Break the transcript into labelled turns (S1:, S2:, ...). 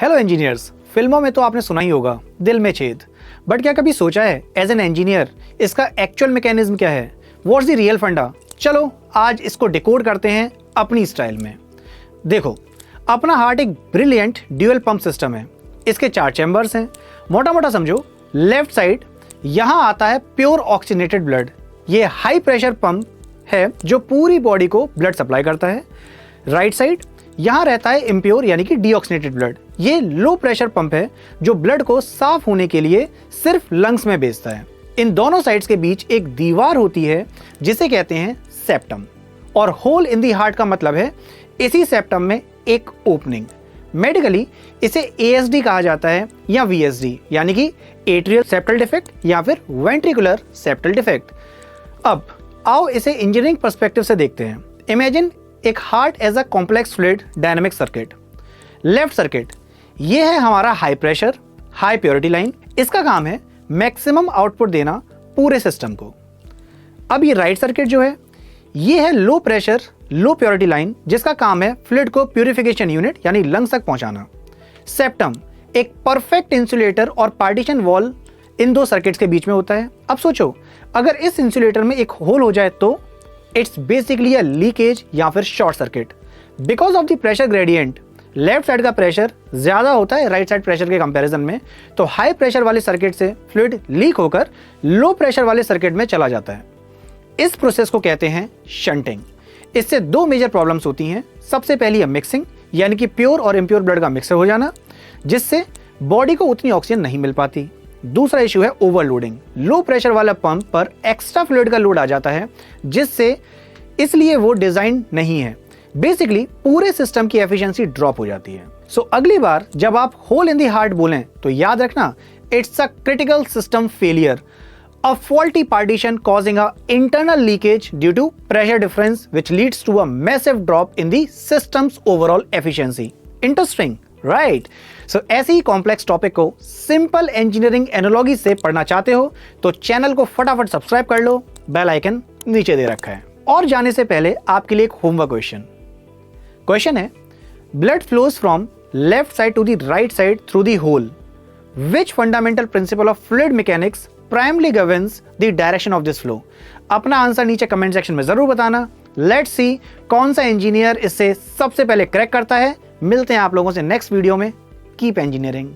S1: Hello engineers, फिल्मों में तो आपने सुना ही होगा दिल में छेद, बट क्या कभी सोचा है एज एन इंजीनियर इसका एक्चुअल मैकेनिज्म क्या है? व्हाट्स द रियल फंडा? चलो आज इसको डिकोड करते हैं अपनी स्टाइल में। देखो, अपना हार्ट एक ब्रिलियंट ड्यूअल पंप सिस्टम है। इसके 4 चैम्बर्स हैं। मोटा मोटा समझो, लेफ्ट साइड यहाँ आता है प्योर ऑक्सीजनेटेड ब्लड। ये हाई प्रेशर पंप है जो पूरी बॉडी को ब्लड सप्लाई करता है। राइट साइड यहाँ रहता है इम्प्योर यानी कि डीऑक्सीजनेटेड ब्लड। ये लो प्रेशर पंप है जो ब्लड को साफ होने के लिए सिर्फ लंग्स में भेजता है। इन दोनों साइड्स के बीच एक दीवार होती है जिसे कहते हैं सेप्टम, और होल इन दी हार्ट का मतलब है इसी सेप्टम में एक ओपनिंग। मेडिकली इसे ASD कहा जाता है या VSD यानी कि एट्रियल सेप्टल डिफेक्ट या फिर वेंट्रिकुलर सेप्टल डिफेक्ट। अब आओ इसे इंजीनियरिंग पर्सपेक्टिव से देखते हैं। इमेजिन एक heart as a complex fluid dynamic circuit. Left circuit ये है हमारा high pressure high purity line. इसका काम है मैक्सिमम आउटपुट देना पूरे सिस्टम को। अब ये राइट सर्किट जो है ये है low pressure low purity line, जिसका काम है फ्लूइड को प्यूरिफिकेशन यूनिट यानी लंग्स तक पहुंचाना। सेप्टम एक परफेक्ट इंसुलेटर और पार्टीशन वॉल इन दो सर्किट्स के बीच में होता है। अब सोचो, अगर इस इंसुलेटर में एक होल हो जाए तो इट्स बेसिकली अ लीकेज या फिर short circuit. Because of the pressure gradient, left side का प्रेशर ज्यादा होता है राइट साइड प्रेशर के कंपैरिजन में, तो हाई प्रेशर वाले सर्किट से फ्लूइड लीक होकर लो प्रेशर वाले सर्किट में चला जाता है। इस प्रोसेस को कहते हैं शंटिंग। इससे 2 मेजर प्रॉब्लम्स होती हैं। सबसे पहली है मिक्सिंग यानी कि प्योर और इम्प्योर ब्लड का मिक्सर हो जाना, जिससे बॉडी को उतनी ऑक्सीजन नहीं मिल पाती। दूसरा इशू है ओवरलोडिंग। लो प्रेशर वाला पंप पर एक्स्ट्रा फ्लूइड का लोड आ जाता है, जिससे इसलिए वो डिजाइन नहीं है। बेसिकली पूरे सिस्टम की एफिशिएंसी ड्रॉप हो जाती है। सो अगली बार जब आप होल इन द हार्ट बोलें तो याद रखना, it's a critical system failure, a faulty partition causing a internal leakage due to pressure difference which leads to a massive drop in the system's overall efficiency. Interesting, right? So ऐसे ही complex topic को simple engineering analogy से पढ़ना चाहते हो तो channel को फटाफट subscribe कर लो, बेल आइकन नीचे दे रखा है। और जाने से पहले आपके लिए एक होमवर्क क्वेश्चन है, blood flows from left side to the right side through the hole. Which fundamental principle of fluid mechanics primarily governs the direction of this flow? अपना आंसर नीचे कमेंट सेक्शन में जरूर बताना। लेट्स सी कौन सा engineer इससे सबसे पहले क्रैक करता है। मिलते हैं आप लोगों से नेक्स्ट वीडियो में। Keep engineering.